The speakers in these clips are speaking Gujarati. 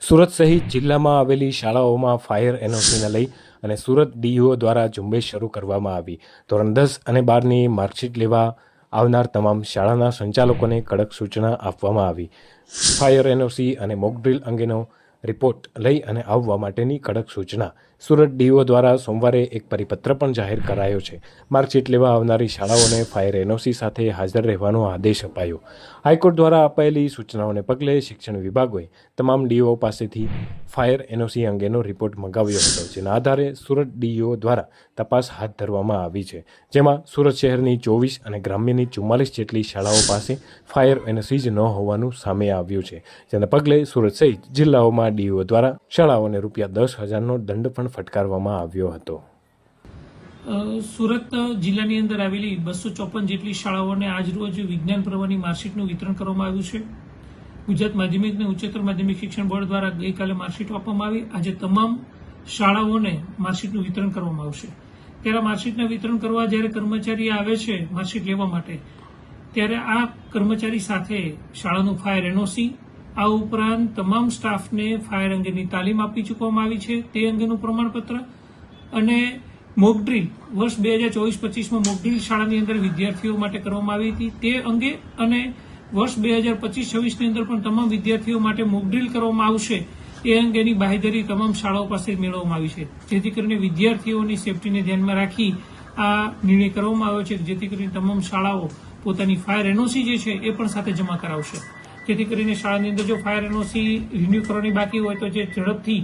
સુરત સહિત જિલ્લામાં આવેલી શાળાઓમાં ફાયર એનઓસીને લઈ અને સુરત ડીઈઓ દ્વારા ઝુંબેશ શરૂ કરવામાં આવી। ધોરણ 10 અને 12ની માર્કશીટ લેવા આવનાર તમામ શાળાના સંચાલકોને કડક સૂચના આપવામાં આવી। ફાયર એનઓસી અને મોકડ્રીલ અંગેનો રિપોર્ટ લઈ અને આવવા માટેની કડક સૂચના। સુરત ડીઈઓ દ્વારા સોમવારે એક પરિપત્ર પણ જાહેર કરાયો છે। માર્કશીટ લેવા આવનારી શાળાઓને ફાયર એનઓસી સાથે હાજર રહેવાનો આદેશ અપાયો। હાઈકોર્ટ દ્વારા અપાયેલી સૂચનાઓને પગલે શિક્ષણ વિભાગોએ તમામ ડીઈઓ પાસેથી ફાયર એનઓસી અંગેનો રિપોર્ટ મંગાવ્યો હતો, જેના આધારે સુરત ડીઈઓ દ્વારા તપાસ હાથ ધરવામાં આવી છે, જેમાં સુરત શહેરની 24 અને ગ્રામ્યની 44 જેટલી શાળાઓ પાસે ફાયર એનઓસી જ ન હોવાનું સામે આવ્યું છે, જેના પગલે સુરત સહિત જિલ્લાઓમાં ડીઈઓ દ્વારા શાળાઓને ₹10,000નો દંડ પણ ફટકારવામાં આવ્યો હતો। સુરત જિલ્લાની અંદર આવેલી 254 જેટલી શાળાઓને આજરોજ વિજ્ઞાન પ્રવાહની માર્કશીટનું વિતરણ કરવામાં આવ્યું છે। ગુજરાત માધ્યમિક અને ઉચ્ચતર માધ્યમિક શિક્ષણ બોર્ડ દ્વારા ગઈકાલે માર્કશીટ આપવામાં આવી। આજે તમામ શાળાઓને માર્કશીટનું વિતરણ કરવામાં આવશે। ત્યારે માર્કશીટનું વિતરણ કરવા જ્યારે કર્મચારી આવે છે માર્કશીટ લેવા માટે, ત્યારે આ કર્મચારી સાથે શાળાનું ફાયર એનઓસી, આ ઉપરાંત તમામ સ્ટાફને ફાયર અંગેની તાલીમ આપી ચૂકવામાં આવી છે તે અંગેનું પ્રમાણપત્ર અને મોકડ્રીલ વર્ષ 2024-25માં મોકડ્રીલ શાળાની અંદર વિદ્યાર્થીઓ માટે કરવામાં આવી હતી તે અંગે અને વર્ષ 2025-26ની અંદર પણ તમામ વિદ્યાર્થીઓ માટે મોકડ્રીલ કરવામાં આવશે એ અંગેની બાંહેધરી તમામ શાળાઓ પાસે મેળવવામાં આવી છે, જેથી કરીને વિદ્યાર્થીઓની સેફટીને ધ્યાનમાં રાખી આ નિર્ણય કરવામાં આવ્યો છે, જેથી કરીને તમામ શાળાઓ પોતાની ફાયર એનઓસી જે છે એ પણ સાથે જમા કરાવશે, જેથી કરીને શાળાની અંદર જો ફાયર એનઓસી રિન્યુ કરવાની બાકી હોય તો જે ઝડપથી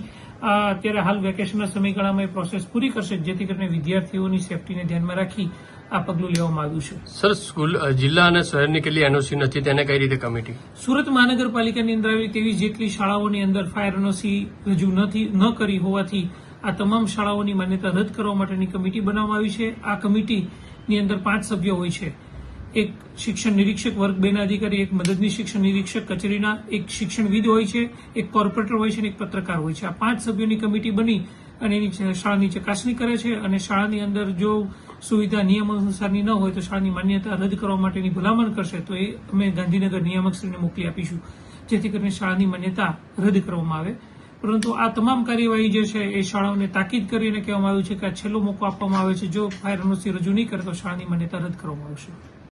અત્યારે હાલ વેકેશનના સમયગાળામાં એ પ્રોસેસ પૂરી કરશે, જેથી કરીને વિદ્યાર્થીઓની સેફટીને ધ્યાનમાં રાખી આ પગલું લેવામાં આવ્યું છે। સર, સ્કૂલ જિલ્લા અને શહેરની કેટલી એનઓસી નથી તેને કઈ રીતે કમિટી? સુરત મહાનગરપાલિકાની અંદર આવી 23 જેટલી શાળાઓની અંદર ફાયર એનઓસી રજૂ ન કરી હોવાથી આ તમામ શાળાઓની માન્યતા રદ કરવા માટેની કમિટી બનાવવામાં આવી છે। આ કમિટીની અંદર 5 સભ્યો હોય છે, એક શિક્ષણ નિરીક્ષક વર્ગ 2ના અધિકારી, એક મદદની શિક્ષણ નિરીક્ષક કચેરીના, એક શિક્ષણવિદ હોય છે, એક કોર્પોરેટર હોય છે અને એક પત્રકાર હોય છે। આ 5 સભ્યોની કમિટી બની અને એની શાળાની ચકાસણી કરે છે અને શાળાની અંદર જો સુવિધા નિયમ અનુસારની ન હોય તો શાળાની માન્યતા રદ કરવા માટેની ભલામણ કરશે તો એ અમે ગાંધીનગર નિયામકશ્રીને મોકલી આપીશું, જેથી કરીને શાળાની માન્યતા રદ કરવામાં આવે। પરંતુ આ તમામ કાર્યવાહી જે છે એ શાળાઓને તાકીદ કરીને કહેવામાં આવ્યું છે કે આ છેલ્લો મોકો આપવામાં આવે છે, જો ફાયર એનઓસી રજૂ નહીં કરે તો શાળાની માન્યતા રદ કરવામાં આવશે।